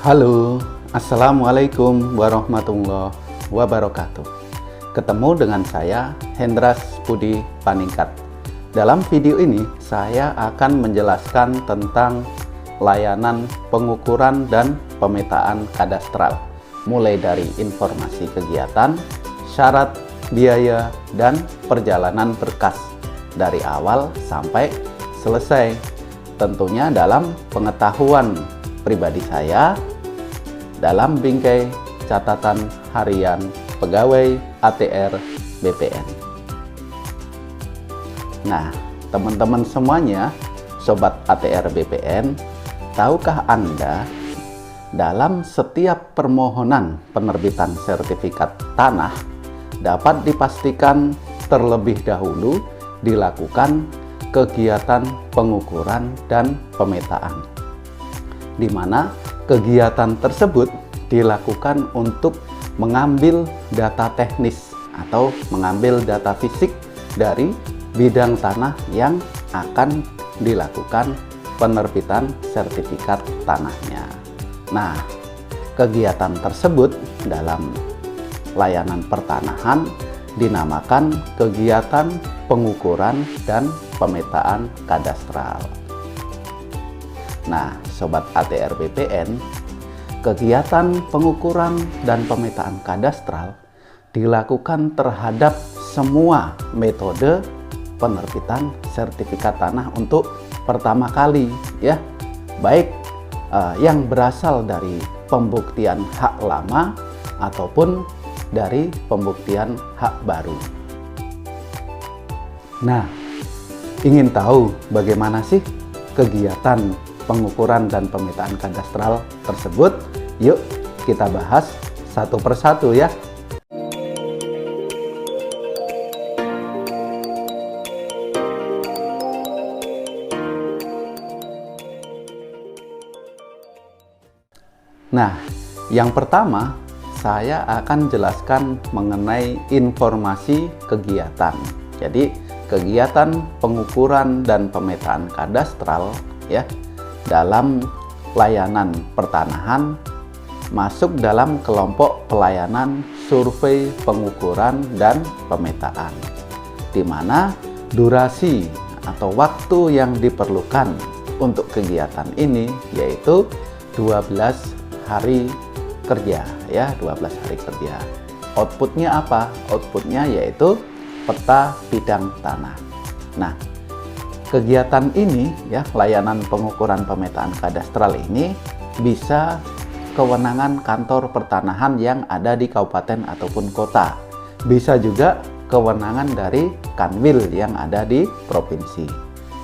Halo, Assalamualaikum warahmatullahi wabarakatuh. Ketemu dengan saya, Hendras Budi Paningkat. Dalam video ini, saya akan menjelaskan tentang layanan pengukuran dan pemetaan kadastral, mulai dari informasi kegiatan, syarat, biaya, dan perjalanan berkas dari awal sampai selesai. Tentunya dalam pengetahuan pribadi saya dalam bingkai catatan harian pegawai ATR BPN. Nah, teman-teman semuanya, Sobat ATR BPN, tahukah Anda dalam setiap permohonan penerbitan sertifikat tanah dapat dipastikan terlebih dahulu dilakukan kegiatan pengukuran dan pemetaan, di mana kegiatan tersebut dilakukan untuk mengambil data teknis atau mengambil data fisik dari bidang tanah yang akan dilakukan penerbitan sertifikat tanahnya. Nah, kegiatan tersebut dalam layanan pertanahan dinamakan kegiatan pengukuran dan pemetaan kadastral. Nah, Sobat ATR BPN, kegiatan pengukuran dan pemetaan kadastral dilakukan terhadap semua metode penerbitan sertifikat tanah untuk pertama kali, ya, baik yang berasal dari pembuktian hak lama ataupun dari pembuktian hak baru. Nah, ingin tahu bagaimana sih kegiatan pengukuran dan pemetaan kadastral tersebut? Yuk kita bahas satu persatu ya. Nah, yang pertama saya akan jelaskan mengenai informasi kegiatan. Jadi, kegiatan pengukuran dan pemetaan kadastral ya dalam layanan pertanahan masuk dalam kelompok pelayanan survei pengukuran dan pemetaan, di mana durasi atau waktu yang diperlukan untuk kegiatan ini yaitu 12 hari kerja ya, 12 hari kerja. Outputnya apa? Outputnya yaitu peta bidang tanah. Nah, kegiatan ini ya, layanan pengukuran pemetaan kadastral ini bisa kewenangan kantor pertanahan yang ada di kabupaten ataupun kota. Bisa juga kewenangan dari Kanwil yang ada di provinsi.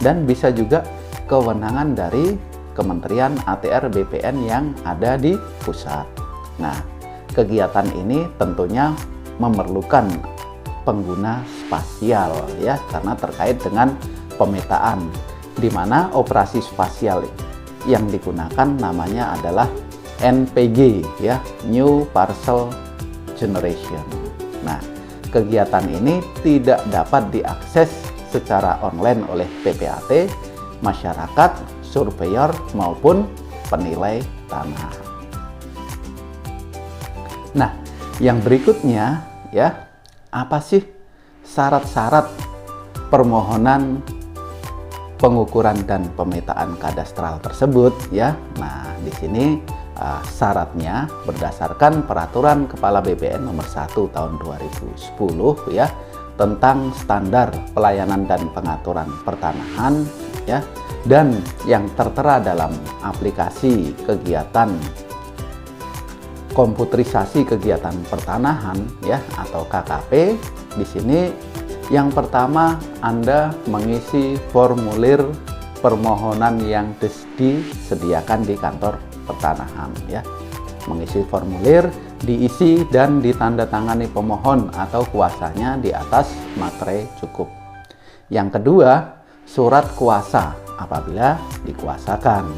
Dan bisa juga kewenangan dari Kementerian ATR BPN yang ada di pusat. Nah, kegiatan ini tentunya memerlukan pengguna spasial ya, karena terkait dengan pemetaan, di mana operasi spasial yang digunakan namanya adalah NPG ya, New Parcel Generation. Nah, kegiatan ini tidak dapat diakses secara online oleh PPAT, masyarakat, surveyor maupun penilai tanah. Nah, yang berikutnya ya, apa sih syarat-syarat permohonan pengukuran dan pemetaan kadastral tersebut ya? Nah, di sini syaratnya berdasarkan Peraturan Kepala BPN Nomor 1 Tahun 2010 ya, tentang standar pelayanan dan pengaturan pertanahan ya, dan yang tertera dalam aplikasi kegiatan komputerisasi kegiatan pertanahan ya, atau KKP. Di sini yang pertama, Anda mengisi formulir permohonan yang disediakan di kantor pertanahan ya. Mengisi formulir, diisi dan ditandatangani pemohon atau kuasanya di atas materai cukup. Yang kedua, surat kuasa apabila dikuasakan.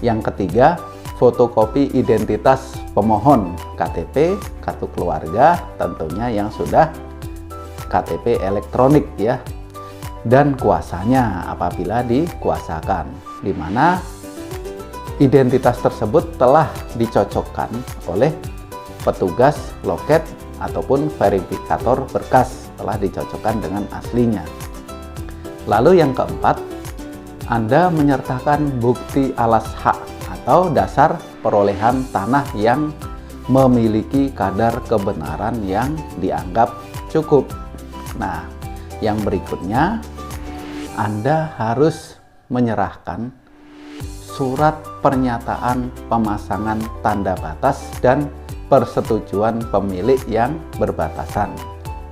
Yang ketiga, fotokopi identitas pemohon, KTP, kartu keluarga tentunya yang sudah KTP elektronik ya, dan kuasanya apabila dikuasakan, di mana identitas tersebut telah dicocokkan oleh petugas loket ataupun verifikator berkas, telah dicocokkan dengan aslinya. Lalu yang keempat, Anda menyertakan bukti alas hak atau dasar perolehan tanah yang memiliki kadar kebenaran yang dianggap cukup. Nah, yang berikutnya, Anda harus menyerahkan surat pernyataan pemasangan tanda batas dan persetujuan pemilik yang berbatasan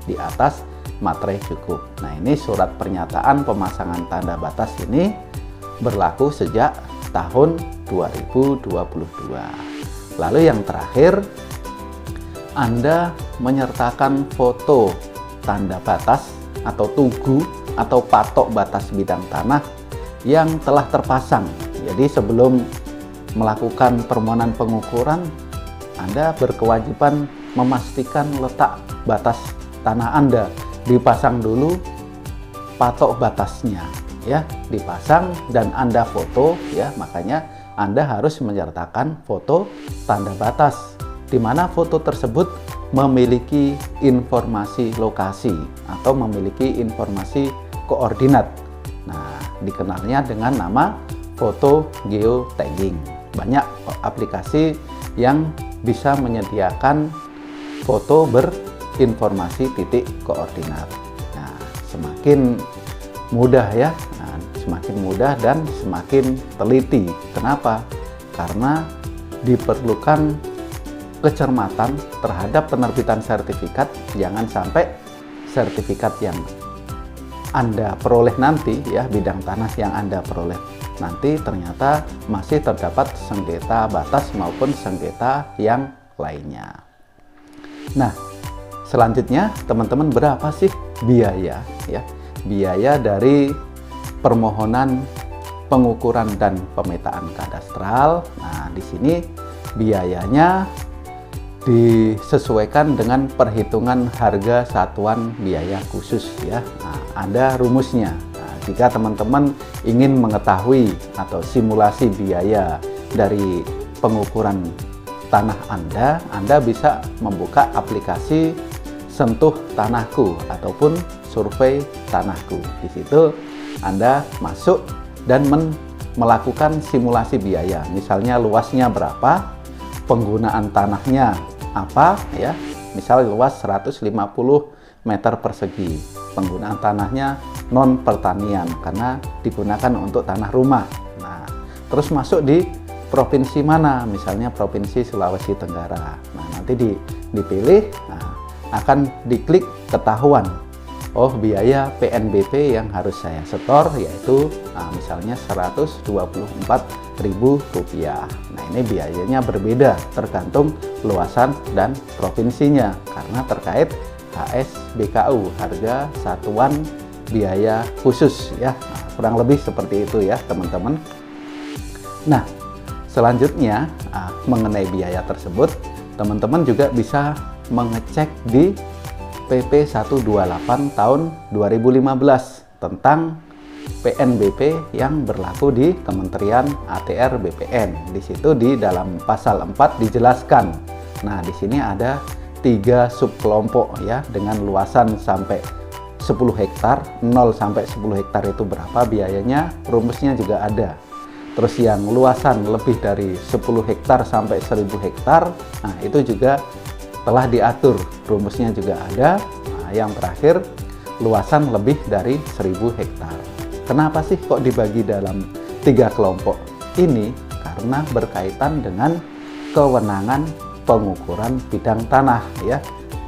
di atas materai cukup. Nah, ini surat pernyataan pemasangan tanda batas ini berlaku sejak tahun 2022. Lalu yang terakhir, Anda menyertakan foto tanda batas atau tugu atau patok batas bidang tanah yang telah terpasang. Jadi sebelum melakukan permohonan pengukuran, Anda berkewajiban memastikan letak batas tanah Anda. Dipasang dulu patok batasnya, ya, dipasang dan Anda foto, ya. Makanya Anda harus menyertakan foto tanda batas, di mana foto tersebut memiliki informasi lokasi atau memiliki informasi koordinat. Nah, dikenalnya dengan nama foto geotagging. Banyak aplikasi yang bisa menyediakan foto berinformasi titik koordinat. Nah, semakin mudah ya, semakin mudah dan semakin teliti. Kenapa? Karena diperlukan kecermatan terhadap penerbitan sertifikat. Jangan sampai sertifikat yang Anda peroleh nanti, ya, bidang tanah yang Anda peroleh nanti ternyata masih terdapat sengketa batas maupun sengketa yang lainnya. Nah, selanjutnya teman-teman, berapa sih biaya, ya, biaya dari permohonan pengukuran dan pemetaan kadastral? Nah, di sini biayanya disesuaikan dengan perhitungan harga satuan biaya khusus, ya. Nah, ada rumusnya. Nah, jika teman-teman ingin mengetahui atau simulasi biaya dari pengukuran tanah Anda bisa membuka aplikasi Sentuh Tanahku ataupun Survei Tanahku. Di situ Anda masuk dan melakukan simulasi biaya. Misalnya luasnya berapa, penggunaan tanahnya apa, ya. Misal luas 150 meter persegi. Penggunaan tanahnya non pertanian karena digunakan untuk tanah rumah. Nah, terus masuk di provinsi mana, misalnya provinsi Sulawesi Tenggara. Nah, nanti dipilih, nah, akan diklik ketahuan, oh, biaya PNBP yang harus saya setor yaitu misalnya Rp124.000. Nah, ini biayanya berbeda tergantung luasan dan provinsinya karena terkait HSBKU, harga satuan biaya khusus, ya. Nah, kurang lebih seperti itu ya teman-teman. Nah, selanjutnya mengenai biaya tersebut, teman-teman juga bisa mengecek di PP 128 tahun 2015 tentang PNBP yang berlaku di Kementerian ATR BPN. Di situ di dalam pasal 4 dijelaskan. Nah, di sini ada 3 subkelompok, ya, dengan luasan sampai 10 hektar, 0 sampai 10 hektar itu berapa biayanya, rumusnya juga ada. Terus yang luasan lebih dari 10 hektar sampai 1000 hektar, nah itu juga telah diatur, rumusnya juga ada. Nah, yang terakhir, luasan lebih dari 1000 hektar. Kenapa sih kok dibagi dalam 3 kelompok? Ini karena berkaitan dengan kewenangan pengukuran bidang tanah, ya.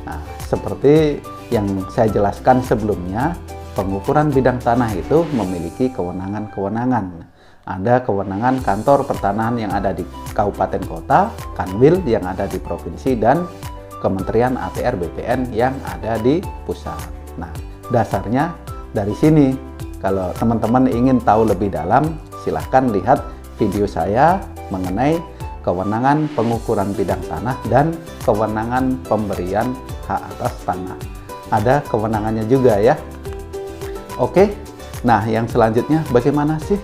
Nah, seperti yang saya jelaskan sebelumnya, pengukuran bidang tanah itu memiliki kewenangan-kewenangan. Ada kewenangan kantor pertanahan yang ada di kabupaten kota, Kanwil yang ada di provinsi, dan Kementerian ATR BPN yang ada di pusat. Nah, dasarnya dari sini. Kalau teman-teman ingin tahu lebih dalam, silahkan lihat video saya mengenai kewenangan pengukuran bidang tanah dan kewenangan pemberian hak atas tanah. Ada kewenangannya juga, ya. Oke, nah yang selanjutnya bagaimana sih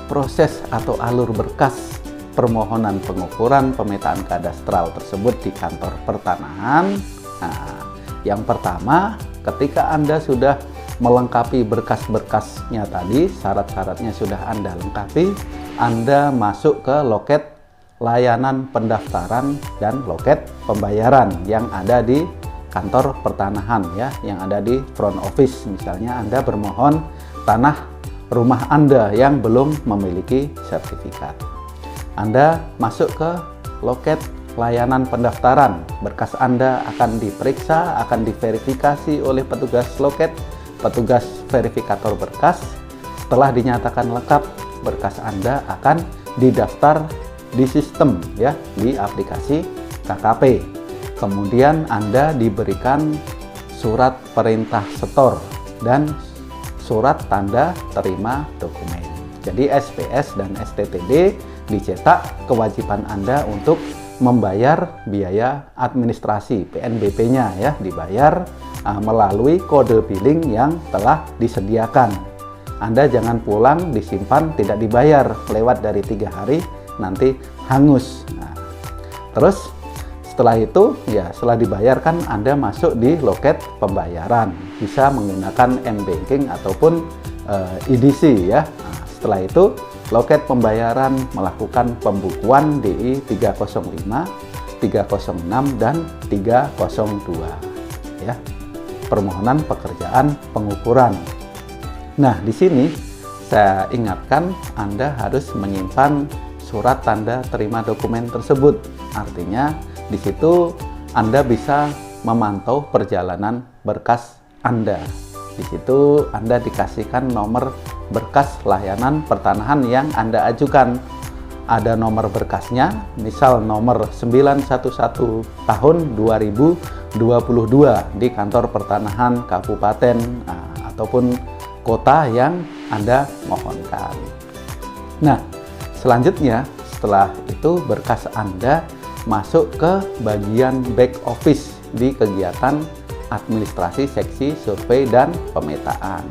proses atau alur berkas permohonan pengukuran pemetaan kadastral tersebut di kantor pertanahan. Nah, yang pertama, ketika Anda sudah melengkapi berkas-berkasnya tadi, syarat-syaratnya sudah Anda lengkapi, Anda masuk ke loket layanan pendaftaran dan loket pembayaran yang ada di kantor pertanahan ya, yang ada di front office. Misalnya Anda bermohon tanah rumah Anda yang belum memiliki sertifikat. Anda masuk ke loket layanan pendaftaran, berkas Anda akan diperiksa, akan diverifikasi oleh petugas loket, petugas verifikator berkas. Setelah dinyatakan lengkap, berkas Anda akan didaftar di sistem ya, di aplikasi KKP. Kemudian Anda diberikan surat perintah setor dan surat tanda terima dokumen. Jadi SPS dan STTD dicetak, kewajiban Anda untuk membayar biaya administrasi PNBP-nya ya, dibayar melalui kode billing yang telah disediakan. Anda jangan pulang disimpan tidak dibayar, lewat dari 3 hari nanti hangus. Nah, terus setelah itu ya, setelah dibayarkan Anda masuk di loket pembayaran, bisa menggunakan M-Banking ataupun EDC ya. Nah, setelah itu loket pembayaran melakukan pembukuan DI 305, 306 dan 302 ya. Permohonan pekerjaan pengukuran. Nah, di sini saya ingatkan Anda harus menyimpan surat tanda terima dokumen tersebut. Artinya di situ Anda bisa memantau perjalanan berkas Anda. Di situ Anda dikasihkan nomor berkas layanan pertanahan yang Anda ajukan. Ada nomor berkasnya, misal nomor 911 tahun 2022 di kantor pertanahan kabupaten ataupun kota yang Anda mohonkan. Nah, selanjutnya setelah itu berkas Anda masuk ke bagian back office di kegiatan administrasi seksi survei dan pemetaan.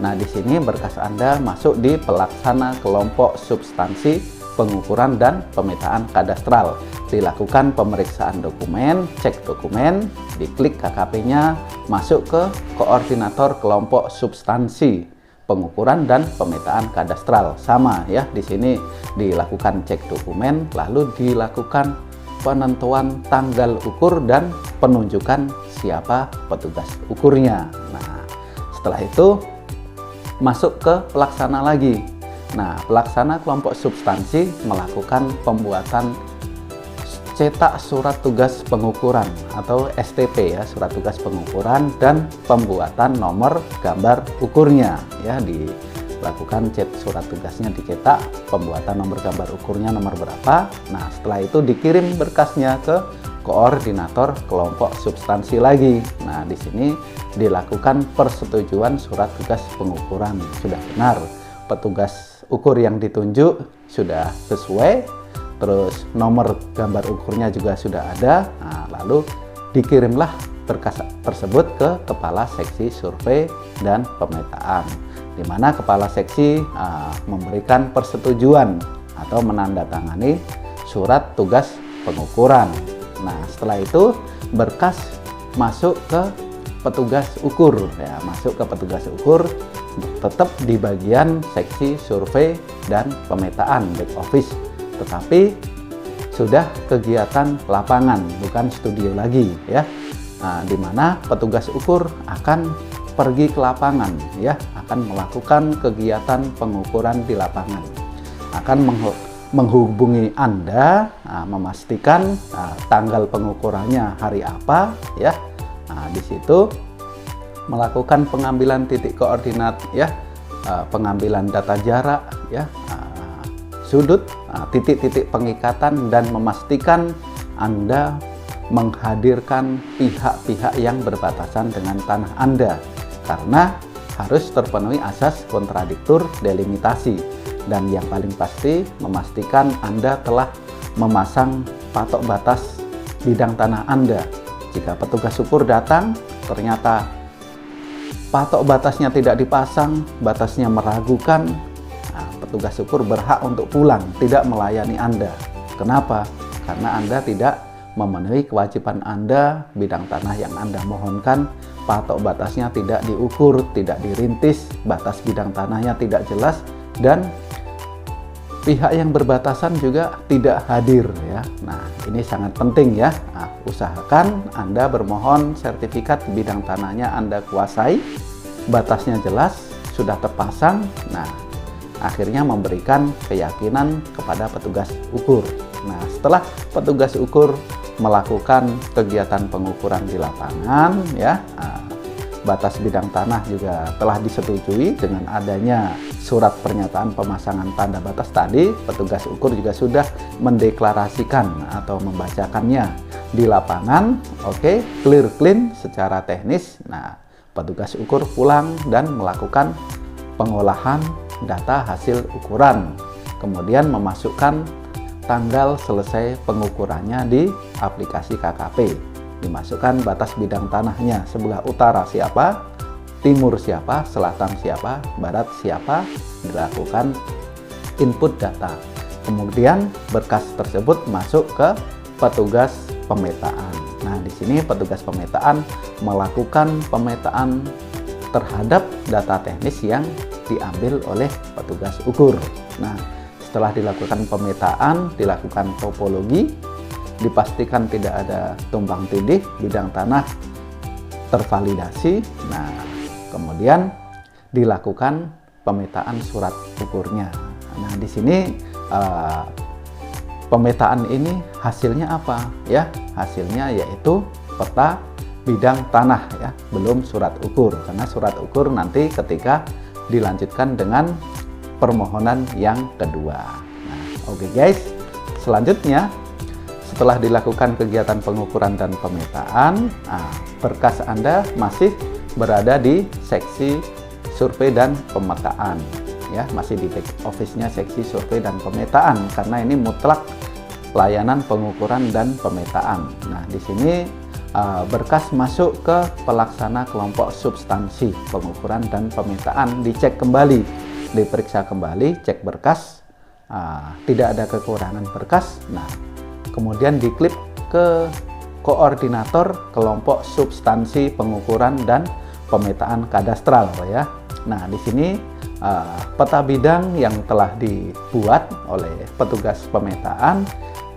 Nah, di sini berkas Anda masuk di pelaksana kelompok substansi pengukuran dan pemetaan kadastral. Dilakukan pemeriksaan dokumen, cek dokumen, diklik KKP-nya, masuk ke koordinator kelompok substansi pengukuran dan pemetaan kadastral. Sama ya, di sini dilakukan cek dokumen, lalu dilakukan penentuan tanggal ukur dan penunjukan siapa petugas ukurnya. Nah, setelah itu masuk ke pelaksana lagi. Nah, pelaksana kelompok substansi melakukan pembuatan cetak surat tugas pengukuran atau STP ya, surat tugas pengukuran, dan pembuatan nomor gambar ukurnya ya, dilakukan surat tugasnya dicetak, pembuatan nomor gambar ukurnya nomor berapa. Nah, setelah itu dikirim berkasnya ke koordinator kelompok substansi lagi. Nah, di sini dilakukan persetujuan surat tugas pengukuran. Sudah benar, petugas ukur yang ditunjuk sudah sesuai, terus nomor gambar ukurnya juga sudah ada. Nah, lalu dikirimlah berkas tersebut ke kepala seksi survei dan pemetaan, di mana kepala seksi memberikan persetujuan atau menandatangani surat tugas pengukuran. Nah, setelah itu berkas masuk ke petugas ukur ya, masuk ke petugas ukur, tetap di bagian seksi survei dan pemetaan back office, tetapi sudah kegiatan lapangan, bukan studio lagi ya. Nah, di mana petugas ukur akan pergi ke lapangan ya, akan melakukan kegiatan pengukuran di lapangan, akan menghubungi Anda, memastikan tanggal pengukurannya hari apa ya. Nah, di situ melakukan pengambilan titik koordinat ya, pengambilan data jarak ya, sudut, titik-titik pengikatan, dan memastikan Anda menghadirkan pihak-pihak yang berbatasan dengan tanah Anda, karena harus terpenuhi asas kontradiktur delimitasi. Dan yang paling pasti, memastikan Anda telah memasang patok batas bidang tanah Anda. Jika petugas ukur datang, ternyata patok batasnya tidak dipasang, batasnya meragukan, petugas ukur berhak untuk pulang, tidak melayani Anda. Kenapa? Karena Anda tidak memenuhi kewajiban Anda, bidang tanah yang Anda mohonkan, patok batasnya tidak diukur, tidak dirintis, batas bidang tanahnya tidak jelas, dan pihak yang berbatasan juga tidak hadir ya. Nah, ini sangat penting ya. Nah, usahakan Anda bermohon sertifikat bidang tanahnya Anda kuasai, batasnya jelas, sudah terpasang. Nah, akhirnya memberikan keyakinan kepada petugas ukur. Nah, setelah petugas ukur melakukan kegiatan pengukuran di lapangan ya, batas bidang tanah juga telah disetujui dengan adanya surat pernyataan pemasangan tanda batas tadi. Petugas ukur juga sudah mendeklarasikan atau membacakannya di lapangan. Oke, clear clean secara teknis. Nah, petugas ukur pulang dan melakukan pengolahan data hasil ukuran, kemudian memasukkan tanggal selesai pengukurannya di aplikasi KKP. Dimasukkan batas bidang tanahnya, sebelah utara siapa, timur siapa, selatan siapa, barat siapa, dilakukan input data. Kemudian berkas tersebut masuk ke petugas pemetaan. Nah, di sini petugas pemetaan melakukan pemetaan terhadap data teknis yang diambil oleh petugas ukur. Nah, setelah dilakukan pemetaan, dilakukan topologi, dipastikan tidak ada tumpang tindih, bidang tanah tervalidasi. Nah, kemudian dilakukan pemetaan surat ukurnya. Nah, di sini pemetaan ini hasilnya apa ya? Hasilnya yaitu peta bidang tanah ya, belum surat ukur, karena surat ukur nanti ketika dilanjutkan dengan permohonan yang kedua. Nah, oke guys, selanjutnya setelah dilakukan kegiatan pengukuran dan pemetaan, berkas Anda masih berada di seksi survei dan pemetaan ya, masih di back office-nya seksi survei dan pemetaan, karena ini mutlak layanan pengukuran dan pemetaan. Nah, di sini berkas masuk ke pelaksana kelompok substansi pengukuran dan pemetaan, dicek kembali, diperiksa kembali, cek berkas, tidak ada kekurangan berkas. Nah, kemudian diklik ke koordinator kelompok substansi pengukuran dan pemetaan kadastral ya. Nah, di sini peta bidang yang telah dibuat oleh petugas pemetaan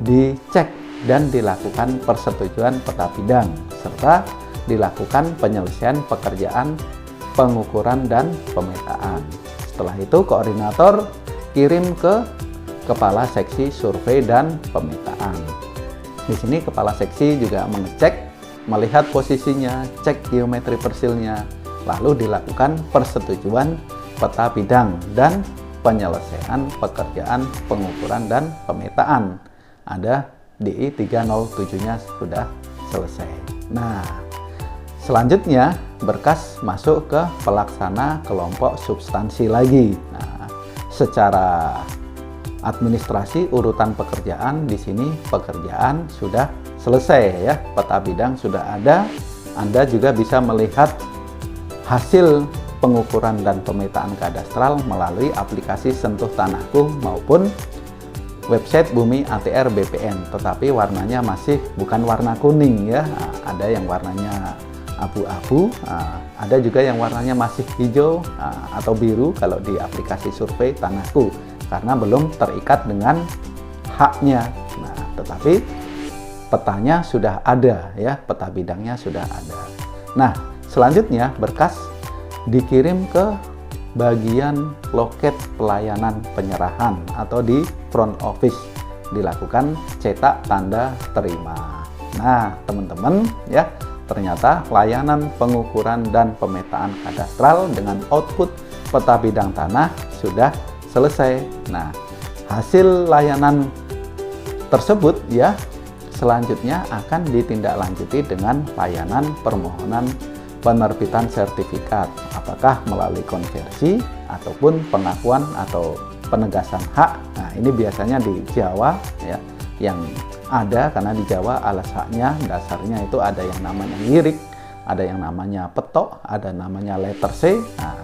dicek dan dilakukan persetujuan peta bidang, serta dilakukan penyelesaian pekerjaan pengukuran dan pemetaan. Setelah itu koordinator kirim ke kepala seksi survei dan pemetaan. Di sini kepala seksi juga mengecek, melihat posisinya, cek geometri persilnya, lalu dilakukan persetujuan peta bidang dan penyelesaian pekerjaan pengukuran dan pemetaan. Ada DI 307-nya sudah selesai. Nah, selanjutnya berkas masuk ke pelaksana kelompok substansi lagi. Nah, secara administrasi urutan pekerjaan di sini pekerjaan sudah selesai ya, peta bidang sudah ada. Anda juga bisa melihat hasil pengukuran dan pemetaan kadastral melalui aplikasi Sentuh Tanahku maupun website Bumi ATR BPN, tetapi warnanya masih bukan warna kuning ya. Ada yang warnanya abu-abu, ada juga yang warnanya masih hijau atau biru kalau di aplikasi survei Tanahku, karena belum terikat dengan haknya. Nah, tetapi petanya sudah ada ya, peta bidangnya sudah ada. Nah, selanjutnya berkas dikirim ke bagian loket pelayanan penyerahan atau di front office, dilakukan cetak tanda terima. Nah, teman-teman ya, ternyata layanan pengukuran dan pemetaan kadastral dengan output peta bidang tanah sudah selesai. Nah, hasil layanan tersebut ya selanjutnya akan ditindaklanjuti dengan layanan permohonan penerbitan sertifikat, apakah melalui konversi ataupun pengakuan atau penegasan hak. Nah, ini biasanya di Jawa ya yang ada, karena di Jawa alas haknya dasarnya itu ada yang namanya ngirik, ada yang namanya petok, ada namanya letter C. Nah,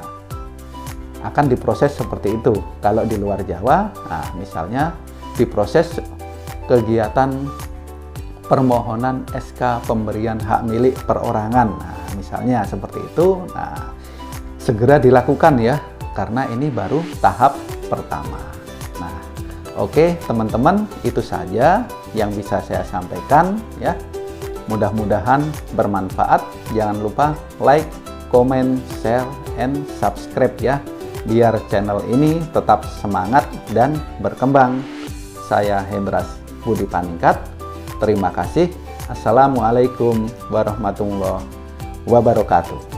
akan diproses seperti itu. Kalau di luar Jawa, nah misalnya diproses kegiatan permohonan SK pemberian hak milik perorangan. Nah, misalnya seperti itu. Nah, segera dilakukan ya, karena ini baru tahap pertama. Nah, oke teman-teman, itu saja yang bisa saya sampaikan ya. Mudah-mudahan bermanfaat. Jangan lupa like, comment, share, and subscribe ya, biar channel ini tetap semangat dan berkembang. Saya Hendras Budi Paningkat. Terima kasih. Assalamualaikum warahmatullahi wabarakatuh.